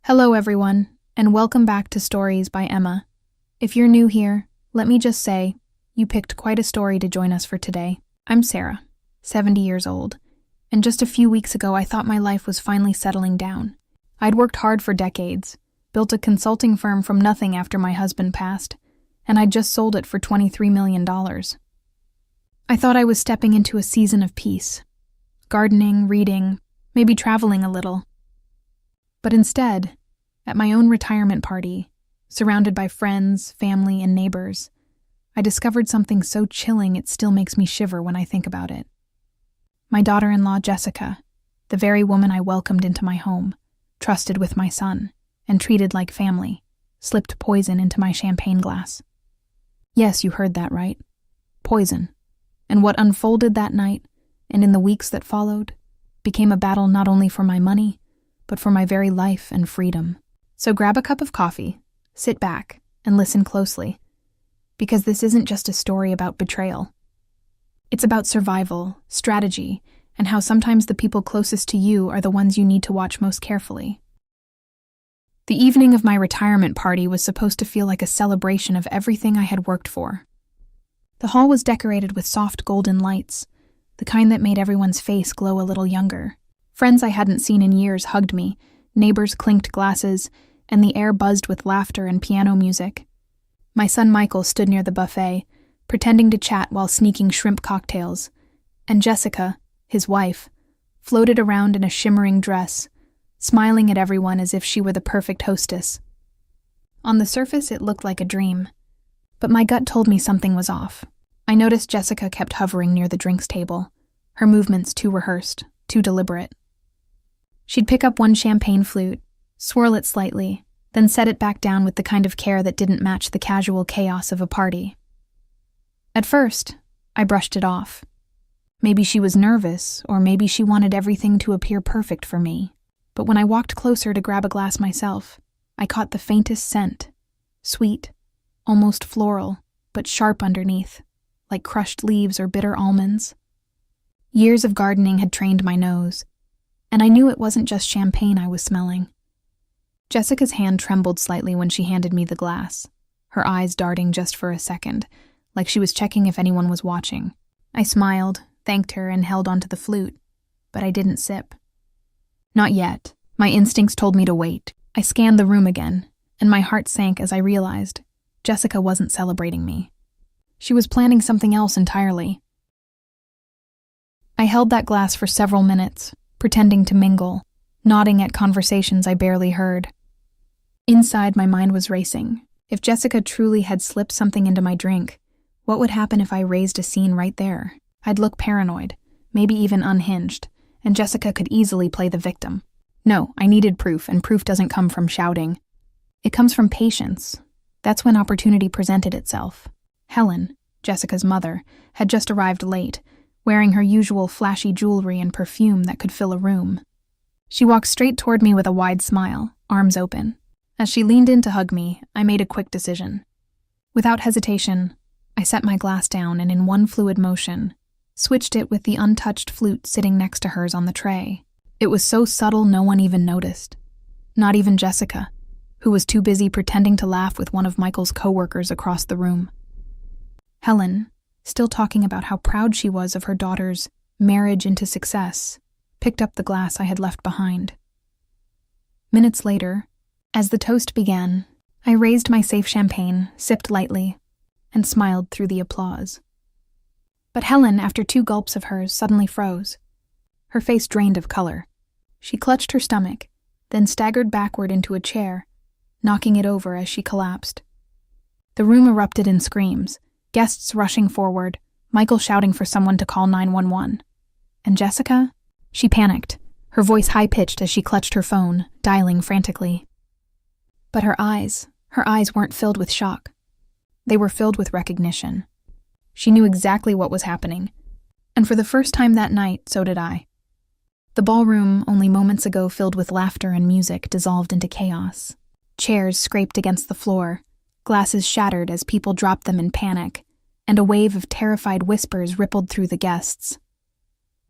Hello, everyone, and welcome back to Stories by Emma. If you're new here, let me just say, you picked quite a story to join us for today. I'm Sarah, 70 years old, and just a few weeks ago I thought my life was finally settling down. I'd worked hard for decades, built a consulting firm from nothing after my husband passed, and I'd just sold it for $23 million. I thought I was stepping into a season of peace, gardening, reading, maybe traveling a little. But instead, at my own retirement party, surrounded by friends, family, and neighbors, I discovered something so chilling it still makes me shiver when I think about it. My daughter-in-law, Jessica, the very woman I welcomed into my home, trusted with my son, and treated like family, slipped poison into my champagne glass. Yes, you heard that right. Poison. And what unfolded that night, and in the weeks that followed, became a battle not only for my money, but for my very life and freedom. So grab a cup of coffee, sit back, and listen closely. Because this isn't just a story about betrayal. It's about survival, strategy, and how sometimes the people closest to you are the ones you need to watch most carefully. The evening of my retirement party was supposed to feel like a celebration of everything I had worked for. The hall was decorated with soft golden lights, the kind that made everyone's face glow a little younger. Friends I hadn't seen in years hugged me, neighbors clinked glasses, and the air buzzed with laughter and piano music. My son Michael stood near the buffet, pretending to chat while sneaking shrimp cocktails, and Jessica, his wife, floated around in a shimmering dress, smiling at everyone as if she were the perfect hostess. On the surface, it looked like a dream, but my gut told me something was off. I noticed Jessica kept hovering near the drinks table, her movements too rehearsed, too deliberate. She'd pick up one champagne flute, swirl it slightly, then set it back down with the kind of care that didn't match the casual chaos of a party. At first, I brushed it off. Maybe she was nervous, or maybe she wanted everything to appear perfect for me. But when I walked closer to grab a glass myself, I caught the faintest scent. Sweet, almost floral, but sharp underneath, like crushed leaves or bitter almonds. Years of gardening had trained my nose, and I knew it wasn't just champagne I was smelling. Jessica's hand trembled slightly when she handed me the glass, her eyes darting just for a second, like she was checking if anyone was watching. I smiled, thanked her, and held onto the flute, but I didn't sip. Not yet. My instincts told me to wait. I scanned the room again, and my heart sank as I realized Jessica wasn't celebrating me. She was planning something else entirely. I held that glass for several minutes, pretending to mingle, nodding at conversations I barely heard. Inside, my mind was racing. If Jessica truly had slipped something into my drink, what would happen if I raised a scene right there? I'd look paranoid, maybe even unhinged, and Jessica could easily play the victim. No, I needed proof, and proof doesn't come from shouting. It comes from patience. That's when opportunity presented itself. Helen, Jessica's mother, had just arrived late, wearing her usual flashy jewelry and perfume that could fill a room. She walked straight toward me with a wide smile, arms open. As she leaned in to hug me, I made a quick decision. Without hesitation, I set my glass down and in one fluid motion, switched it with the untouched flute sitting next to hers on the tray. It was so subtle no one even noticed. Not even Jessica, who was too busy pretending to laugh with one of Michael's coworkers across the room. Helen, still talking about how proud she was of her daughter's marriage into success, picked up the glass I had left behind. Minutes later, as the toast began, I raised my safe champagne, sipped lightly, and smiled through the applause. But Helen, after 2 gulps of hers, suddenly froze. Her face drained of color. She clutched her stomach, then staggered backward into a chair, knocking it over as she collapsed. The room erupted in screams, guests rushing forward, Michael shouting for someone to call 911. And Jessica? She panicked, her voice high-pitched as she clutched her phone, dialing frantically. But her eyes weren't filled with shock. They were filled with recognition. She knew exactly what was happening. And for the first time that night, so did I. The ballroom, only moments ago filled with laughter and music, dissolved into chaos. Chairs scraped against the floor, glasses shattered as people dropped them in panic, and a wave of terrified whispers rippled through the guests.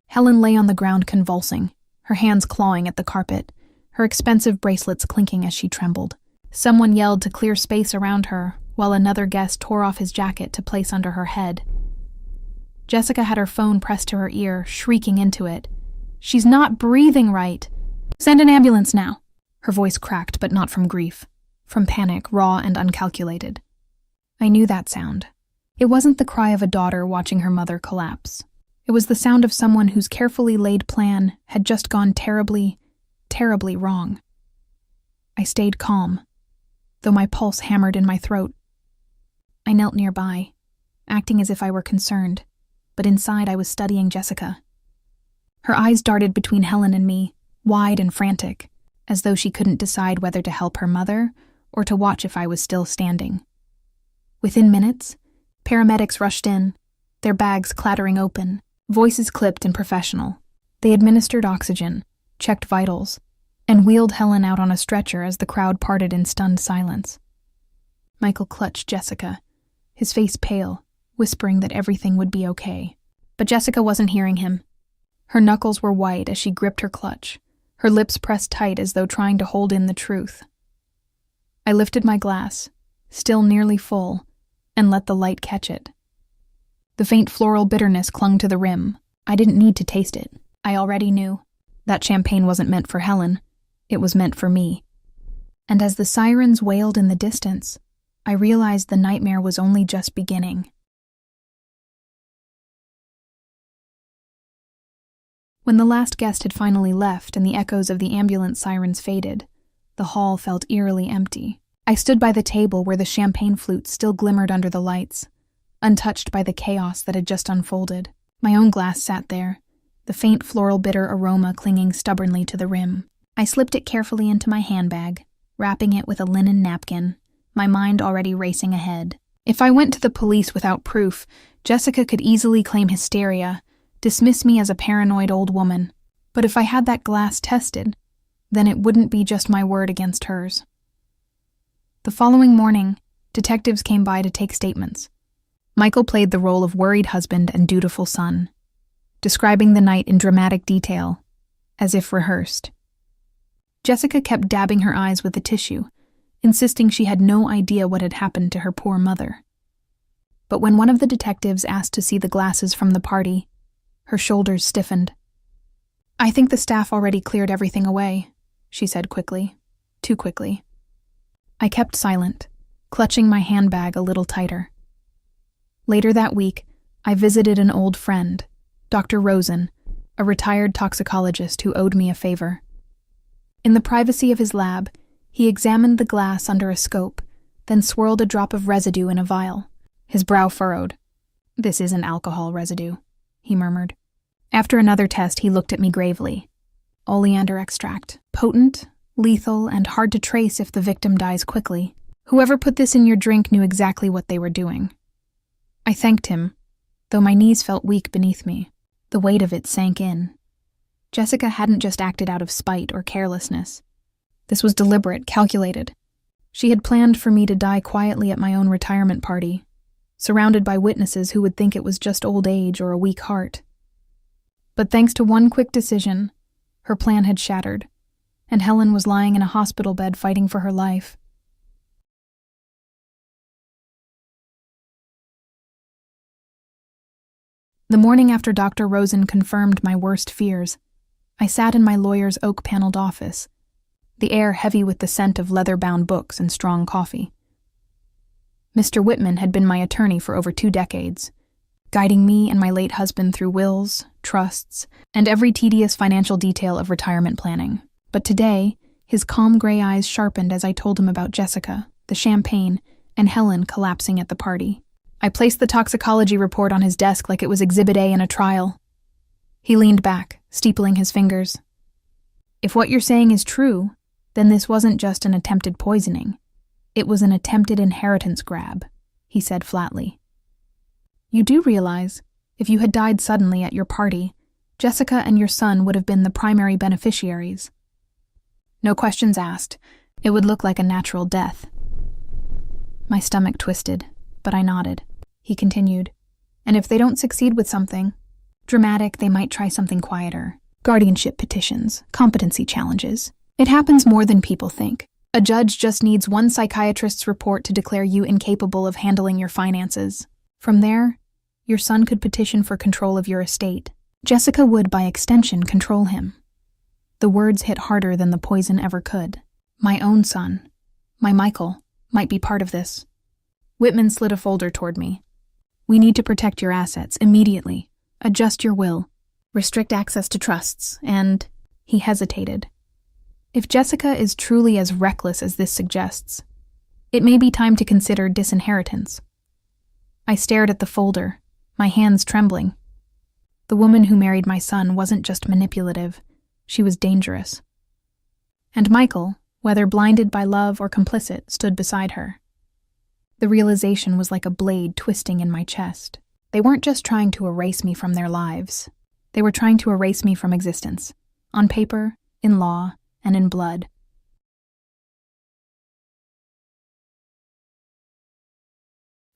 Helen lay on the ground convulsing, her hands clawing at the carpet, her expensive bracelets clinking as she trembled. Someone yelled to clear space around her, while another guest tore off his jacket to place under her head. Jessica had her phone pressed to her ear, shrieking into it. "She's not breathing right! Send an ambulance now!" Her voice cracked, but not from grief. From panic, raw and uncalculated. I knew that sound. It wasn't the cry of a daughter watching her mother collapse. It was the sound of someone whose carefully laid plan had just gone terribly, terribly wrong. I stayed calm, though my pulse hammered in my throat. I knelt nearby, acting as if I were concerned, but inside I was studying Jessica. Her eyes darted between Helen and me, wide and frantic, as though she couldn't decide whether to help her mother or to watch if I was still standing. Within minutes, paramedics rushed in, their bags clattering open, voices clipped and professional. They administered oxygen, checked vitals, and wheeled Helen out on a stretcher as the crowd parted in stunned silence. Michael clutched Jessica, his face pale, whispering that everything would be okay. But Jessica wasn't hearing him. Her knuckles were white as she gripped her clutch, her lips pressed tight as though trying to hold in the truth. I lifted my glass, still nearly full, and let the light catch it. The faint floral bitterness clung to the rim. I didn't need to taste it. I already knew. That champagne wasn't meant for Helen. It was meant for me. And as the sirens wailed in the distance, I realized the nightmare was only just beginning. When the last guest had finally left and the echoes of the ambulance sirens faded, the hall felt eerily empty. I stood by the table where the champagne flutes still glimmered under the lights, untouched by the chaos that had just unfolded. My own glass sat there, the faint floral bitter aroma clinging stubbornly to the rim. I slipped it carefully into my handbag, wrapping it with a linen napkin, my mind already racing ahead. If I went to the police without proof, Jessica could easily claim hysteria, dismiss me as a paranoid old woman. But if I had that glass tested, then it wouldn't be just my word against hers. The following morning, detectives came by to take statements. Michael played the role of worried husband and dutiful son, describing the night in dramatic detail, as if rehearsed. Jessica kept dabbing her eyes with the tissue, insisting she had no idea what had happened to her poor mother. But when one of the detectives asked to see the glasses from the party, her shoulders stiffened. "I think the staff already cleared everything away," she said quickly, too quickly. I kept silent, clutching my handbag a little tighter. Later that week, I visited an old friend, Dr. Rosen, a retired toxicologist who owed me a favor. In the privacy of his lab, he examined the glass under a scope, then swirled a drop of residue in a vial. His brow furrowed. "This isn't alcohol residue," he murmured. After another test, he looked at me gravely. "Oleander extract. Potent, lethal, and hard to trace if the victim dies quickly. Whoever put this in your drink knew exactly what they were doing." I thanked him, though my knees felt weak beneath me. The weight of it sank in. Jessica hadn't just acted out of spite or carelessness. This was deliberate, calculated. She had planned for me to die quietly at my own retirement party, surrounded by witnesses who would think it was just old age or a weak heart. But thanks to one quick decision, her plan had shattered, and Helen was lying in a hospital bed fighting for her life. The morning after Dr. Rosen confirmed my worst fears, I sat in my lawyer's oak-paneled office, the air heavy with the scent of leather-bound books and strong coffee. Mr. Whitman had been my attorney for over 2 decades, guiding me and my late husband through wills, trusts, and every tedious financial detail of retirement planning. But today, his calm gray eyes sharpened as I told him about Jessica, the champagne, and Helen collapsing at the party. I placed the toxicology report on his desk like it was Exhibit A in a trial. He leaned back, steepling his fingers. "If what you're saying is true, then this wasn't just an attempted poisoning. It was an attempted inheritance grab," he said flatly. "You do realize, if you had died suddenly at your party, Jessica and your son would have been the primary beneficiaries. No questions asked. It would look like a natural death." My stomach twisted, but I nodded. He continued, "And if they don't succeed with something dramatic, they might try something quieter. Guardianship petitions, competency challenges. It happens more than people think. A judge just needs one psychiatrist's report to declare you incapable of handling your finances. From there, your son could petition for control of your estate. Jessica would, by extension, control him. The words hit harder than the poison ever could. My own son, my Michael, might be part of this. Whitman slid a folder toward me. We need to protect your assets immediately. Adjust your will. Restrict access to trusts, and... He hesitated. If Jessica is truly as reckless as this suggests, it may be time to consider disinheritance. I stared at the folder, my hands trembling. The woman who married my son wasn't just manipulative, she was dangerous. And Michael, whether blinded by love or complicit, stood beside her. The realization was like a blade twisting in my chest. They weren't just trying to erase me from their lives. They were trying to erase me from existence, on paper, in law, and in blood.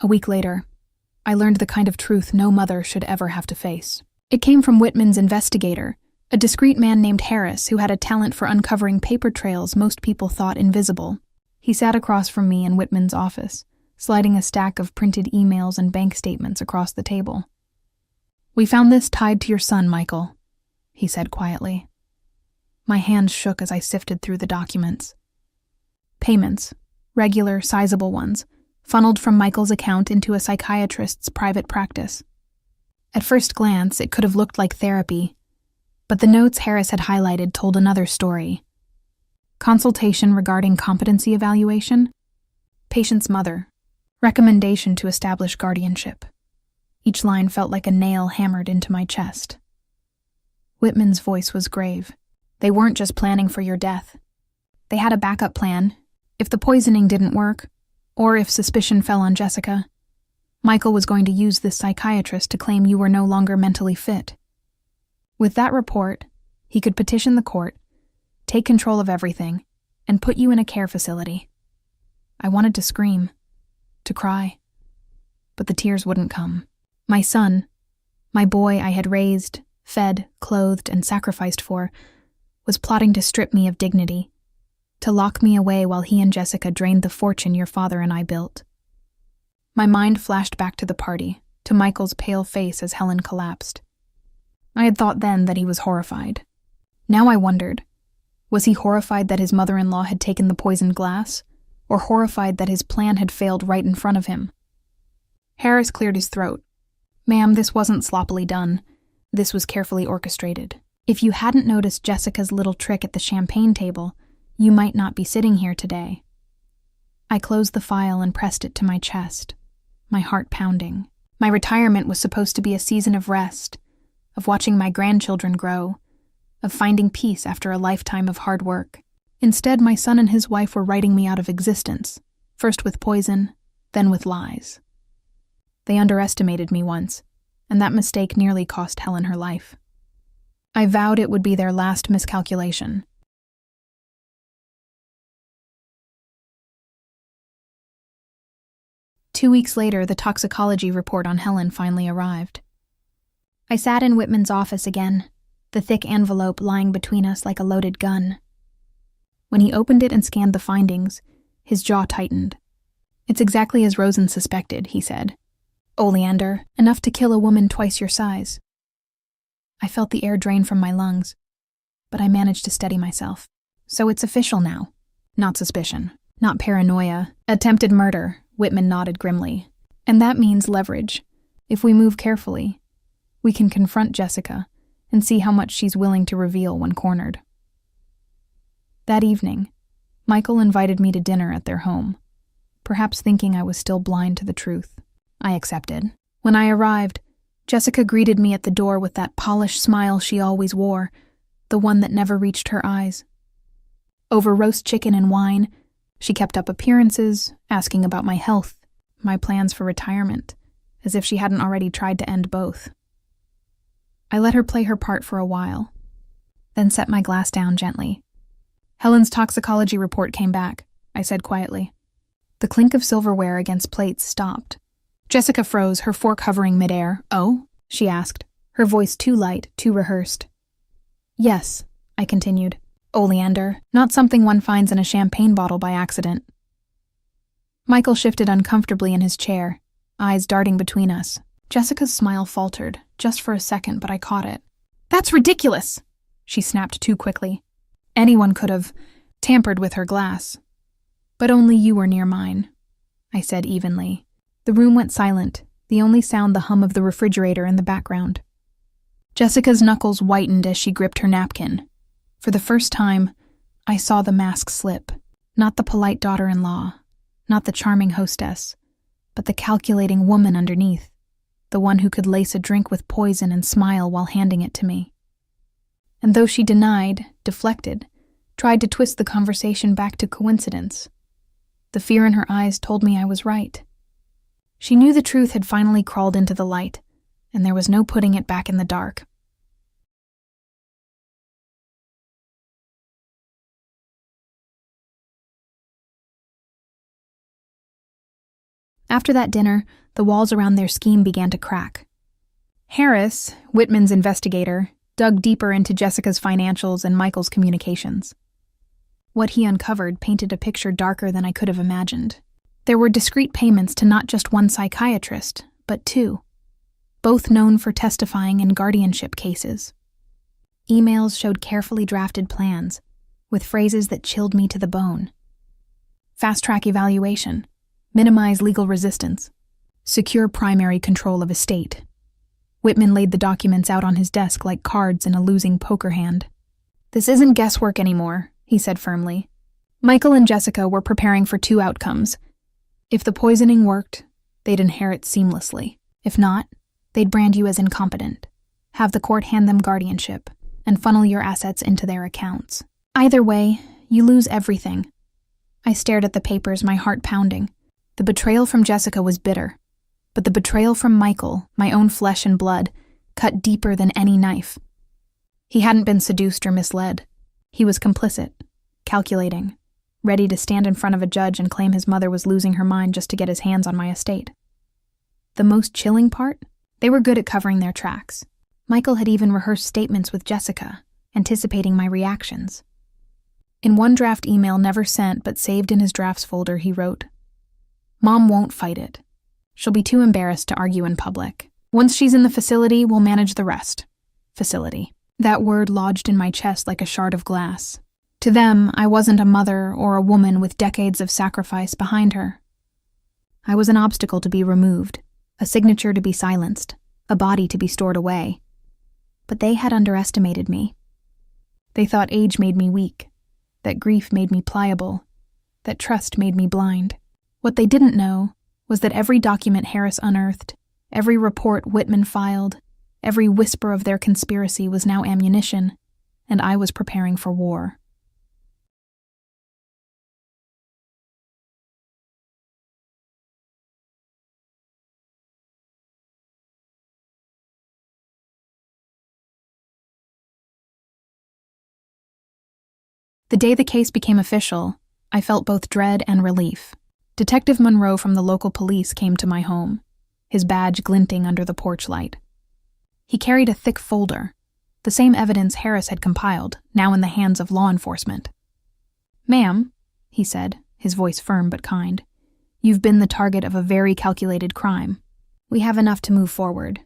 A week later, I learned the kind of truth no mother should ever have to face. It came from Whitman's investigator, a discreet man named Harris who had a talent for uncovering paper trails most people thought invisible. He sat across from me in Whitman's office, sliding a stack of printed emails and bank statements across the table. "We found this tied to your son, Michael," he said quietly. My hands shook as I sifted through the documents. Payments, regular, sizable ones, funneled from Michael's account into a psychiatrist's private practice. At first glance, it could have looked like therapy, but the notes Harris had highlighted told another story. Consultation regarding competency evaluation, patient's mother, recommendation to establish guardianship. Each line felt like a nail hammered into my chest. Whitman's voice was grave. They weren't just planning for your death. They had a backup plan. If the poisoning didn't work, or if suspicion fell on Jessica, Michael was going to use this psychiatrist to claim you were no longer mentally fit. With that report, he could petition the court, take control of everything, and put you in a care facility. I wanted to scream, to cry, but the tears wouldn't come. My son, my boy I had raised, fed, clothed, and sacrificed for, was plotting to strip me of dignity, to lock me away while he and Jessica drained the fortune your father and I built. My mind flashed back to the party, to Michael's pale face as Helen collapsed. I had thought then that he was horrified. Now I wondered, was he horrified that his mother-in-law had taken the poisoned glass, or horrified that his plan had failed right in front of him? Harris cleared his throat. "Ma'am, this wasn't sloppily done. This was carefully orchestrated. If you hadn't noticed Jessica's little trick at the champagne table, you might not be sitting here today." I closed the file and pressed it to my chest, my heart pounding. My retirement was supposed to be a season of rest, of watching my grandchildren grow, of finding peace after a lifetime of hard work. Instead, my son and his wife were writing me out of existence, first with poison, then with lies. They underestimated me once, and that mistake nearly cost Helen her life. I vowed it would be their last miscalculation. Two weeks later, the toxicology report on Helen finally arrived. I sat in Whitman's office again, the thick envelope lying between us like a loaded gun. When he opened it and scanned the findings, his jaw tightened. "It's exactly as Rosen suspected," he said. "Oleander, enough to kill a woman twice your size." I felt the air drain from my lungs, but I managed to steady myself. "So it's official now. Not suspicion, not paranoia. Attempted murder," Whitman nodded grimly. "And that means leverage. If we move carefully, we can confront Jessica and see how much she's willing to reveal when cornered." That evening, Michael invited me to dinner at their home, perhaps thinking I was still blind to the truth. I accepted. When I arrived, Jessica greeted me at the door with that polished smile she always wore, the one that never reached her eyes. Over roast chicken and wine, she kept up appearances, asking about my health, my plans for retirement, as if she hadn't already tried to end both. I let her play her part for a while, then set my glass down gently. "Helen's toxicology report came back," I said quietly. The clink of silverware against plates stopped. Jessica froze, her fork hovering midair. "Oh?" she asked, her voice too light, too rehearsed. "Yes," I continued. Oleander, not something one finds in a champagne bottle by accident. Michael shifted uncomfortably in his chair, eyes darting between us. Jessica's smile faltered, just for a second, but I caught it. "That's ridiculous!" she snapped too quickly. "Anyone could have tampered with her glass. But only you were near mine," I said evenly. The room went silent, the only sound the hum of the refrigerator in the background. Jessica's knuckles whitened as she gripped her napkin. For the first time, I saw the mask slip. Not the polite daughter-in-law, not the charming hostess, but the calculating woman underneath, the one who could lace a drink with poison and smile while handing it to me. And though she denied, deflected, tried to twist the conversation back to coincidence, the fear in her eyes told me I was right. She knew the truth had finally crawled into the light, and there was no putting it back in the dark. After that dinner, the walls around their scheme began to crack. Harris, Whitman's investigator, dug deeper into Jessica's financials and Michael's communications. What he uncovered painted a picture darker than I could have imagined. There were discrete payments to not just one psychiatrist, but two, both known for testifying in guardianship cases. Emails showed carefully drafted plans, with phrases that chilled me to the bone. Fast-track evaluation, minimize legal resistance, secure primary control of estate. Whitman laid the documents out on his desk like cards in a losing poker hand. "This isn't guesswork anymore," he said firmly. Michael and Jessica were preparing for two outcomes. If the poisoning worked, they'd inherit seamlessly. If not, they'd brand you as incompetent, have the court hand them guardianship, and funnel your assets into their accounts. Either way, you lose everything. I stared at the papers, my heart pounding. The betrayal from Jessica was bitter, but the betrayal from Michael, my own flesh and blood, cut deeper than any knife. He hadn't been seduced or misled. He was complicit, calculating, ready to stand in front of a judge and claim his mother was losing her mind just to get his hands on my estate. The most chilling part? They were good at covering their tracks. Michael had even rehearsed statements with Jessica, anticipating my reactions. In one draft email never sent but saved in his drafts folder, he wrote, "Mom won't fight it. She'll be too embarrassed to argue in public. Once she's in the facility, we'll manage the rest." Facility. That word lodged in my chest like a shard of glass. To them, I wasn't a mother or a woman with decades of sacrifice behind her. I was an obstacle to be removed, a signature to be silenced, a body to be stored away. But they had underestimated me. They thought age made me weak, that grief made me pliable, that trust made me blind. What they didn't know was that every document Harris unearthed, every report Whitman filed, every whisper of their conspiracy was now ammunition, and I was preparing for war. The day the case became official, I felt both dread and relief. Detective Monroe from the local police came to my home, his badge glinting under the porch light. He carried a thick folder, the same evidence Harris had compiled, now in the hands of law enforcement. "Ma'am," he said, his voice firm but kind, "you've been the target of a very calculated crime. We have enough to move forward."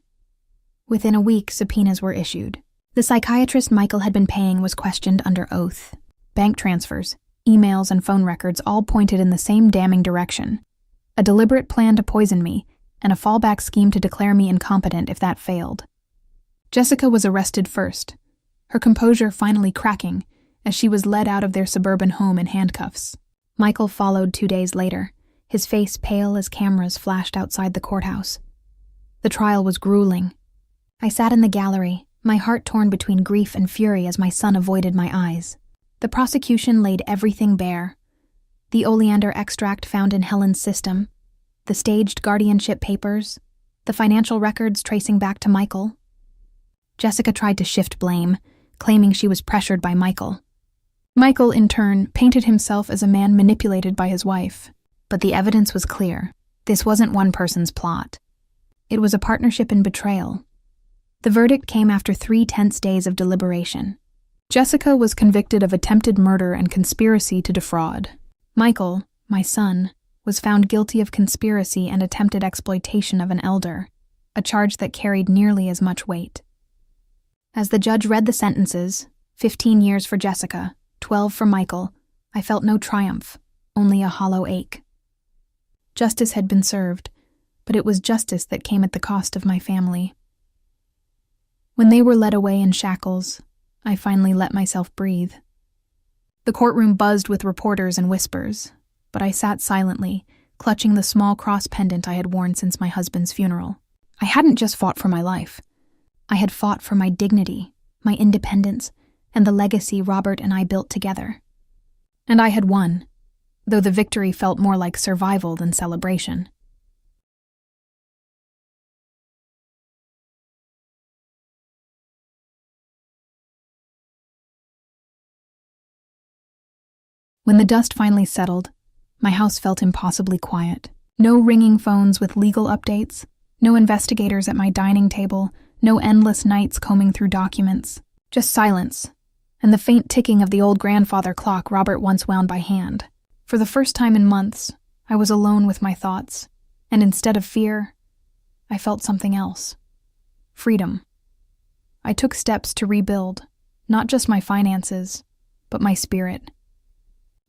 Within a week, subpoenas were issued. The psychiatrist Michael had been paying was questioned under oath. Bank transfers, emails, and phone records all pointed in the same damning direction. A deliberate plan to poison me, and a fallback scheme to declare me incompetent if that failed. Jessica was arrested first, her composure finally cracking as she was led out of their suburban home in handcuffs. Michael followed 2 days later, his face pale as cameras flashed outside the courthouse. The trial was grueling. I sat in the gallery, my heart torn between grief and fury as my son avoided my eyes. The prosecution laid everything bare. The oleander extract found in Helen's system, the staged guardianship papers, the financial records tracing back to Michael. Jessica tried to shift blame, claiming she was pressured by Michael. Michael, in turn, painted himself as a man manipulated by his wife. But the evidence was clear. This wasn't one person's plot. It was a partnership in betrayal. The verdict came after 3 tense days of deliberation. Jessica was convicted of attempted murder and conspiracy to defraud. Michael, my son, was found guilty of conspiracy and attempted exploitation of an elder, a charge that carried nearly as much weight. As the judge read the sentences, 15 years for Jessica, 12 for Michael, I felt no triumph, only a hollow ache. Justice had been served, but it was justice that came at the cost of my family. When they were led away in shackles, I finally let myself breathe. The courtroom buzzed with reporters and whispers, but I sat silently, clutching the small cross pendant I had worn since my husband's funeral. I hadn't just fought for my life. I had fought for my dignity, my independence, and the legacy Robert and I built together. And I had won, though the victory felt more like survival than celebration. When the dust finally settled, my house felt impossibly quiet. No ringing phones with legal updates, no investigators at my dining table, no endless nights combing through documents. Just silence, and the faint ticking of the old grandfather clock Robert once wound by hand. For the first time in months, I was alone with my thoughts, and instead of fear, I felt something else. Freedom. I took steps to rebuild, not just my finances, but my spirit.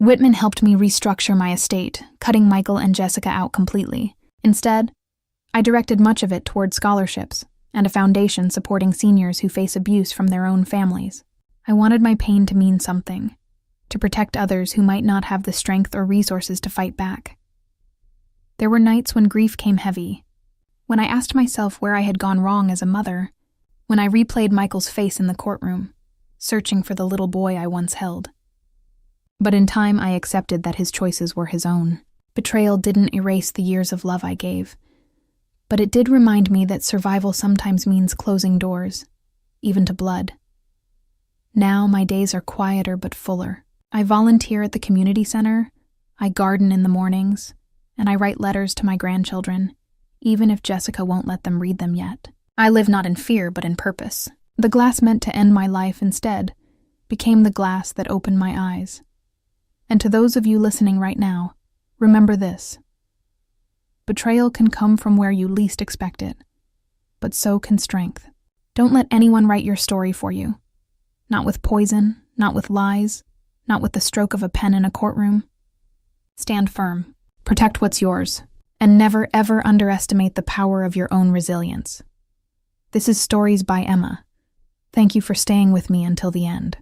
Whitman helped me restructure my estate, cutting Michael and Jessica out completely. Instead, I directed much of it toward scholarships and a foundation supporting seniors who face abuse from their own families. I wanted my pain to mean something, to protect others who might not have the strength or resources to fight back. There were nights when grief came heavy, when I asked myself where I had gone wrong as a mother, when I replayed Michael's face in the courtroom, searching for the little boy I once held. But in time, I accepted that his choices were his own. Betrayal didn't erase the years of love I gave, but it did remind me that survival sometimes means closing doors, even to blood. Now my days are quieter but fuller. I volunteer at the community center, I garden in the mornings, and I write letters to my grandchildren, even if Jessica won't let them read them yet. I live not in fear but in purpose. The glass meant to end my life instead became the glass that opened my eyes. And to those of you listening right now, remember this. Betrayal can come from where you least expect it, but so can strength. Don't let anyone write your story for you. Not with poison, not with lies, not with the stroke of a pen in a courtroom. Stand firm, protect what's yours, and never ever underestimate the power of your own resilience. This is Stories by Emma. Thank you for staying with me until the end.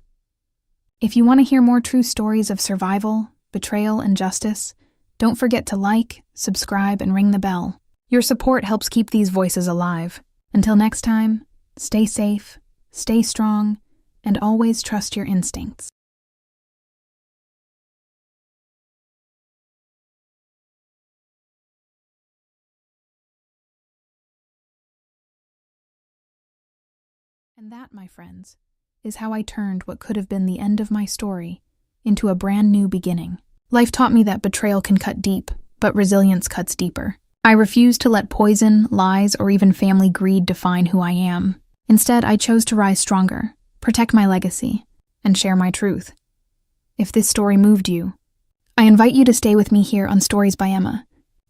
If you want to hear more true stories of survival, betrayal, and justice, don't forget to like, subscribe, and ring the bell. Your support helps keep these voices alive. Until next time, stay safe, stay strong, and always trust your instincts. And that, my friends, is how I turned what could have been the end of my story into a brand new beginning. Life taught me that betrayal can cut deep, but resilience cuts deeper. I refused to let poison, lies, or even family greed define who I am. Instead, I chose to rise stronger, protect my legacy, and share my truth. If this story moved you, I invite you to stay with me here on Stories by Emma,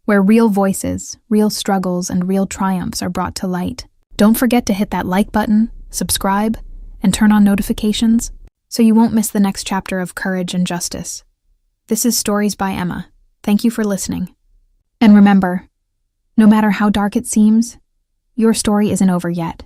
where real voices, real struggles, and real triumphs are brought to light. Don't forget to hit that like button, subscribe, and turn on notifications so you won't miss the next chapter of courage and justice. This is Stories by Emma. Thank you for listening. And remember, no matter how dark it seems, your story isn't over yet.